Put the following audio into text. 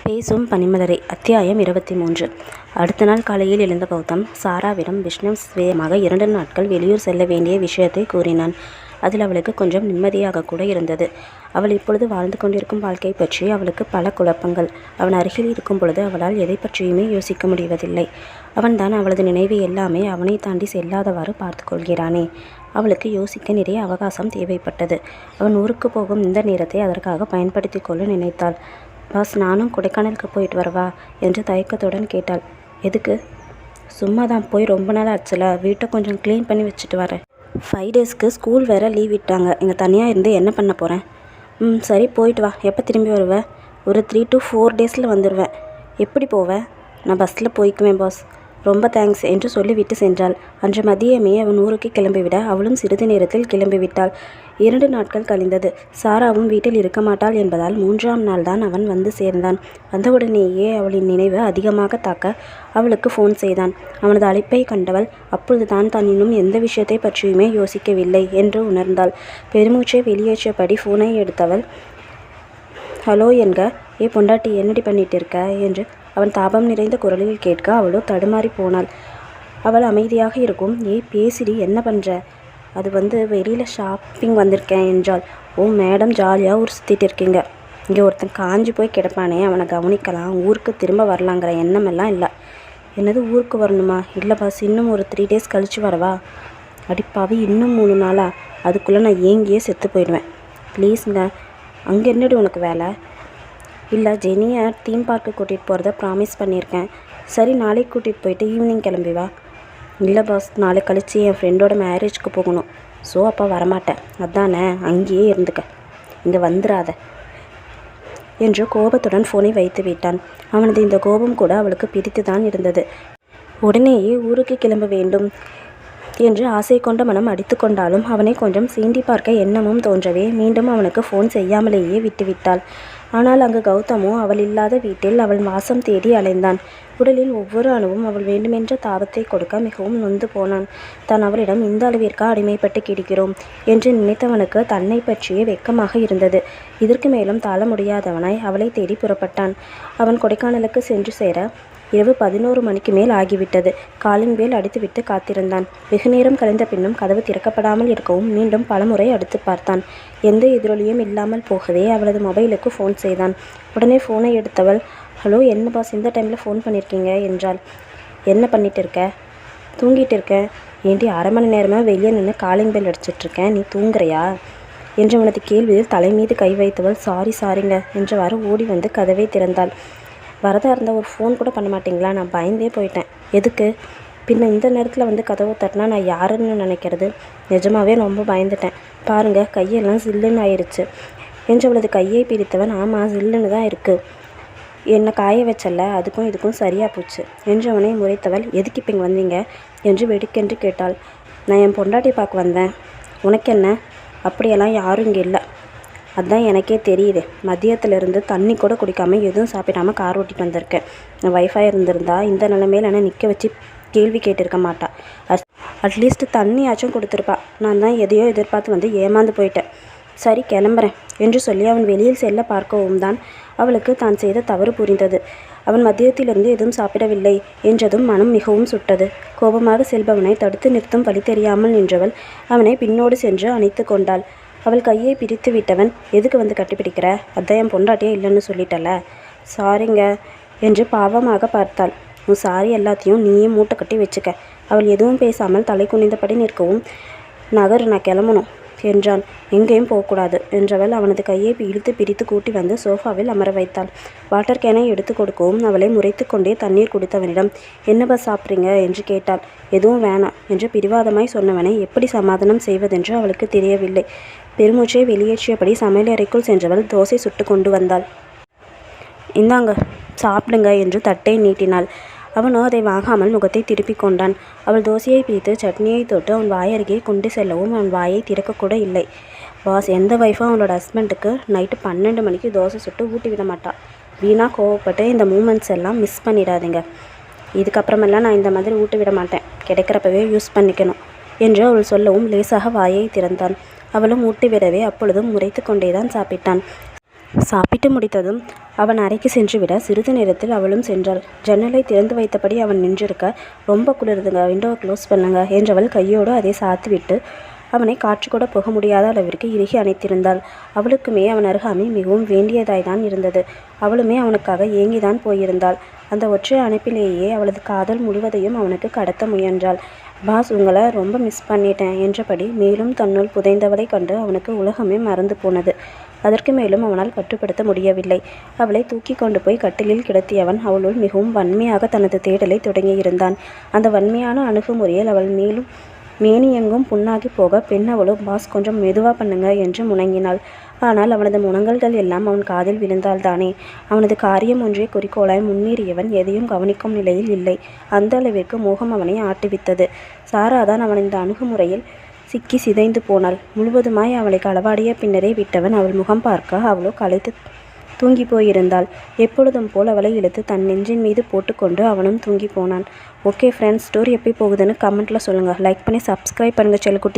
பேசும் பனிமலரே அத்தியாயம் 23. அடுத்த நாள் காலையில் எழுந்த கௌதம் சாராவிடம் விஷயமாக 2 நாட்கள் வெளியூர் செல்ல வேண்டிய விஷயத்தை கூறினான். அதில் அவளுக்கு கொஞ்சம் நிம்மதியாக கூட இருந்தது. அவள் இப்பொழுது வாழ்ந்து கொண்டிருக்கும் வாழ்க்கை பற்றி அவளுக்கு பல குழப்பங்கள். அவன் அருகில் இருக்கும் பொழுது அவளால் எதை பற்றியுமே யோசிக்க முடிவதில்லை. அவன்தான் அவளது நினைவு எல்லாமே அவனை தாண்டி செல்லாதவாறு பார்த்து கொள்கிறானே. அவளுக்கு யோசிக்க நிறைய அவகாசம் தேவைப்பட்டது. அவன் ஊருக்கு போகும் இந்த நேரத்தை அதற்காக பயன்படுத்தி கொள்ள நினைத்தாள். பாஸ், நானும் கொடைக்கானலுக்கு போயிட்டு வரவா என்று தயக்கத்துடன் கேட்டாள். எதுக்கு? சும்மா தான், போய் ரொம்ப நாள் ஆச்சுல, வீட்டை கொஞ்சம் க்ளீன் பண்ணி வச்சுட்டு வரேன். 5 டேஸ்க்கு ஸ்கூல் வேறு லீவ் விட்டாங்க. இங்கே தனியாக இருந்து என்ன பண்ண போகிறேன்? சரி, போயிட்டு வா. எப்போ திரும்பி வருவேன்? ஒரு 3 to 4 டேஸில் வந்துடுவேன். எப்படி போவேன்? நான் பஸ்ஸில் போய்க்குவேன் பாஸ். ரொம்ப தேங்க்ஸ் என்று சொல்லிவிட்டு சென்றாள். அன்று மதியமே அவன் ஊருக்கு கிளம்பிவிட அவளும் சிறிது நேரத்தில் கிளம்பிவிட்டாள். 2 நாட்கள் கழிந்தது. சாராவும் வீட்டில் இருக்க மாட்டாள் என்பதால் 3ஆம் நாள் தான் அவன் வந்து சேர்ந்தான். வந்தவுடனேயே அவளின் நினைவு அதிகமாக தாக்க அவளுக்கு ஃபோன் செய்தான். அவனது அழைப்பை கண்டவள் அப்பொழுது தான் இன்னும் எந்த விஷயத்தை பற்றியுமே யோசிக்கவில்லை என்று உணர்ந்தாள். பெருமூச்சை வெளியேற்றபடி ஃபோனை எடுத்தவள், ஹலோ என்க. பொண்டாட்டி, என்னடி பண்ணிட்டு இருக்க என்று அவன் தாபம் நிறைந்த குரலில் கேட்க அவளோ தடுமாறி போனாள். அவள் அமைதியாக இருக்கும். பேசிடி, என்ன பண்ணுற? அது வெளியில் ஷாப்பிங் வந்திருக்கேன் என்றாள். ஓ மேடம், ஜாலியாக ஊர் சுற்றிட்டு இருக்கீங்க. இங்கே ஒருத்தன் காஞ்சி போய் கிடப்பானே, அவனை கவனிக்கலாம், ஊருக்கு திரும்ப வரலாங்கிற எண்ணமெல்லாம் இல்லை. என்னது, ஊருக்கு வரணுமா? இல்லை பாஸ், இன்னும் ஒரு 3 டேஸ் கழித்து வரவா? அடிப்பாவி, இன்னும் 3 நாளா? அதுக்குள்ளே நான் ஏங்கியே செத்து போயிடுவேன். ப்ளீஸுங்க. அங்கே என்னடி உனக்கு வேலை? இல்லை, ஜெனியை தீம் பார்க்கு கூட்டிகிட்டு போகிறத ப்ராமிஸ் பண்ணியிருக்கேன். சரி, நாளைக்கு கூட்டிகிட்டு போயிட்டு ஈவினிங் கிளம்பி வா. இல்லை பாஸ், நாளை கழித்து என் ஃப்ரெண்டோட மேரேஜ்க்கு போகணும். ஸோ அப்போ வரமாட்டேன். அதானே, அங்கேயே இருந்துக்க, இங்கே வந்துடாத என்று கோபத்துடன் ஃபோனை வைத்து விட்டான். அவனது இந்த கோபம் கூட அவளுக்கு பிடித்து தான் இருந்தது. உடனேயே ஊருக்கு கிளம்ப வேண்டும் என்று ஆசை கொண்ட மனம் அடித்து கொண்டாலும் அவனை கொஞ்சம் சீண்டி பார்க்க எண்ணமும் தோன்றவே மீண்டும் அவனுக்கு ஃபோன் செய்யாமலேயே விட்டுவிட்டாள். ஆனால் அங்கு கௌதமோ அவள் இல்லாத வீட்டில் அவள் வாசம் தேடி அலைந்தான். உடலில் ஒவ்வொரு அணுவும் அவள் வேண்டுமென்ற தாபத்தை கொடுக்க மிகவும் நொந்து போனான். தான் அவளிடம் இந்த அளவிற்கு அடிமைப்பட்டு கிடக்கிறோம் என்று நினைத்தவனுக்கு தன்னை பற்றியே வெட்கமாக இருந்தது. இதற்கு மேலும் தாழ முடியாதவனாய் அவளை தேடி புறப்பட்டான். அவன் கொடைக்கானலுக்கு சென்று சேர இரவு 11 மணிக்கு மேல் ஆகிவிட்டது. காலின் பேல் அடித்துவிட்டு காத்திருந்தான். வெகு நேரம் கழிந்த பின்னும் கதவு திறக்கப்படாமல் இருக்கவும் மீண்டும் பலமுறை அடித்து பார்த்தான். எந்த எதிரொலியும் இல்லாமல் போகவே அவளது மொபைலுக்கு ஃபோன் செய்தான். உடனே ஃபோனை எடுத்தவள், ஹலோ, என்ன பாஸ், இந்த டைமில் ஃபோன் பண்ணியிருக்கீங்க என்றாள். என்ன பண்ணிட்டு இருக்க? தூங்கிட்டு இருக்கேன். ஏண்டி, 1/2 மணி நேரமாக வெளியே நின்று காலிங் பெல் அடிச்சிட்ருக்கேன், நீ தூங்குறையா என்று அவனது கேள்வியில் தலை மீது கை வைத்தவள், சாரிங்க என்றவாறு ஓடி வந்து கதவை திறந்தாள். வரதா இருந்தால் ஒரு ஃபோன் கூட பண்ண மாட்டிங்களா? நான் பயந்தே போயிட்டேன். எதுக்கு? பின்ன இந்த நேரத்தில் கதவை தட்டினா நான் யாருன்னு நினைக்கிறது? நிஜமாவே ரொம்ப பயந்துட்டேன். பாருங்கள், கையெல்லாம் சில்லுன்னு ஆயிடுச்சு என்று அவளது கையை பிடித்தவன், ஆமாம், சில்லுன்னு தான் இருக்குது. என்னை காய வச்சல, அதுக்கும் இதுக்கும் சரியாக போச்சு என்று அவனை முறைத்தவள், எதுக்கு இப்போ இங்கே வந்தீங்க என்று வெடிக்கென்று கேட்டாள். நான் என் பொண்டாட்டி பார்க்க வந்தேன். உனக்கு என்ன? அப்படியெல்லாம் யாரும் இங்கே இல்லை. அதுதான் எனக்கே தெரியுது. மதியத்திலிருந்து தண்ணி கூட குடிக்காமல் எதுவும் சாப்பிடாமல் கார் ஓட்டிகிட்டு வந்திருக்கேன். நான் வைஃபை இருந்திருந்தா இந்த நிலைமையில் என்ன நிற்க வச்சு கேள்வி கேட்டிருக்க மாட்டா. அட்லீஸ்ட் தண்ணியாச்சும் கொடுத்துருப்பா. நான் தான் எதையோ எதிர்பார்த்து ஏமாந்து போயிட்டேன். சரி, கிளம்புறேன் என்று சொல்லி அவன் வெளியில் செல்ல பார்க்கவும் தான் அவளுக்கு தான் செய்த தவறு புரிந்தது. அவன் மதியத்திலிருந்து எதுவும் சாப்பிடவில்லை என்றதும் மனம் மிகவும் சுட்டது. கோபமாக செல்பவனை தடுத்து நிறுத்தும் வழி தெரியாமல் நின்றவள் அவனை பின்னோடு சென்று அணைத்து கொண்டாள். அவள் கையை பிரித்து விட்டவன், எதுக்கு கட்டிப்பிடிக்கிற? அதான் என் பொண்டாட்டியே இல்லைன்னு சொல்லிட்டல. சாரிங்க என்று பாவமாக பார்த்தாள். உன் சாரி எல்லாத்தையும் நீயே மூட்டை கட்டி வச்சுக்க. அவள் எதுவும் பேசாமல் தலை குனிந்தபடி நிற்கவும், நகர், நான் கிளம்பணும் என்றான். எங்கேயும் போகக்கூடாது என்றவள் அவனது கையை இழுத்து பிரித்து கூட்டி வந்து சோஃபாவில் அமர வைத்தாள். வாட்டர் கேனை எடுத்து கொடுக்கவும் அவளை முறைத்து கொண்டே தண்ணீர் குடித்தவனிடம், என்ன பஸ் சாப்பிட்றீங்க என்று கேட்டாள். எதுவும் வேணாம் என்று பிடிவாதமாய் சொன்னவனை எப்படி சமாதானம் செய்வதென்று அவளுக்கு தெரியவில்லை. பெருமூச்சை வெளியேற்றியபடி சமையலறைக்குள் சென்றவள் தோசை சுட்டு கொண்டு வந்தாள். இந்தாங்க, சாப்பிடுங்க என்று தட்டை நீட்டினாள். அவனோ அதை வாங்காமல் முகத்தை திருப்பிக் கொண்டான். அவள் தோசையை பிரித்து சட்னியை தொட்டு அவன் வாயருகே கொண்டு செல்லவும் அவன் வாயை திறக்கக்கூட இல்லை. பாஸ், எந்த வைஃபும் அவளோட ஹஸ்பண்டுக்கு நைட்டு 12 மணிக்கு தோசை சுட்டு ஊட்டி விட மாட்டா. வீணாக கோவப்பட்டு இந்த மூமெண்ட்ஸ் எல்லாம் மிஸ் பண்ணிடாதீங்க. இதுக்கப்புறமெல்லாம் நான் இந்த மாதிரி ஊட்டி விட மாட்டேன். கிடைக்கிறப்பவே யூஸ் பண்ணிக்கணும் என்று அவள் சொல்லவும் லேசாக வாயை திறந்தான். அவளும் ஊட்டி விடவே அப்பொழுதும் முறைத்து கொண்டேதான் சாப்பிட்டான். சாப்பிட்டு முடித்ததும் அவன் அறைக்கு சென்றுவிட சிறிது நேரத்தில் அவளும் சென்றாள். ஜன்னலை திறந்து வைத்தபடி அவன் நின்றிருக்க, ரொம்ப குளிருதுங்க, விண்டோவை க்ளோஸ் பண்ணுங்க என்றவள் கையோடு அதை சாத்திவிட்டு அவனை காற்றுக்கூட போக முடியாத அளவிற்கு இறுகி அணைத்திருந்தாள். அவளுக்குமே அவன் அருகாமை மிகவும் வேண்டியதாய்தான் இருந்தது. அவளுமே அவனுக்காக ஏங்கிதான் போயிருந்தாள். அந்த ஒற்றை அணைப்பிலேயே அவளது காதல் முழுவதையும் அவனுக்கு கடத்த முயன்றாள். பாஸ், உங்களை ரொம்ப மிஸ் பண்ணிட்டேன் என்றபடி மேலும் தன்னுள் புதைந்தவளை கண்டு அவனுக்கு உலகமே மறந்து போனது. அதற்கு மேலும் அவனால் கட்டுப்படுத்த முடியவில்லை. அவளை தூக்கி கொண்டு போய் கட்டிலில் கிடத்தியவன் அவளுள் மிகவும் வன்மையாக தனது தேடலை தொடங்கியிருந்தான். அந்த வன்மையான அணுகுமுறையில் அவள் மேலும் மேனியெங்கும் புண்ணாகி போக, பெண் அவளோ, பாஸ் கொஞ்சம் மெதுவாக பண்ணுங்க என்று முணங்கினாள். ஆனால் அவனது முனங்கல்கள் எல்லாம் அவன் காதில் விழுந்தால்தானே. அவனது காரியம் ஒன்றே குறிக்கோளாய் முன்னேறியவன் எதையும் கவனிக்கும் நிலையில் இல்லை. அந்த அளவிற்கு மோகம் அவனை ஆட்டுவித்தது. சாராதான் அவன் இந்த அணுகுமுறையில் சிக்கி சிதைந்து போனாள். முழுவதுமாய் அவளை களவாடிய பின்னரே விட்டவன் அவள் முகம் பார்க்க அவளோ களைத்து தூங்கி போயிருந்தாள். எப்பொழுதும் போல் அவளை இழுத்து தன் நெஞ்சின் மீது போட்டுக்கொண்டு அவனும் தூங்கி போனான். ஓகே ஃப்ரெண்ட்ஸ், ஸ்டோரி எப்படி போகுதுன்னு கமெண்ட்டில் சொல்லுங்கள். லைக் பண்ணி சப்ஸ்கிரைப் பண்ணுங்கள் செல்லக்குட்டி.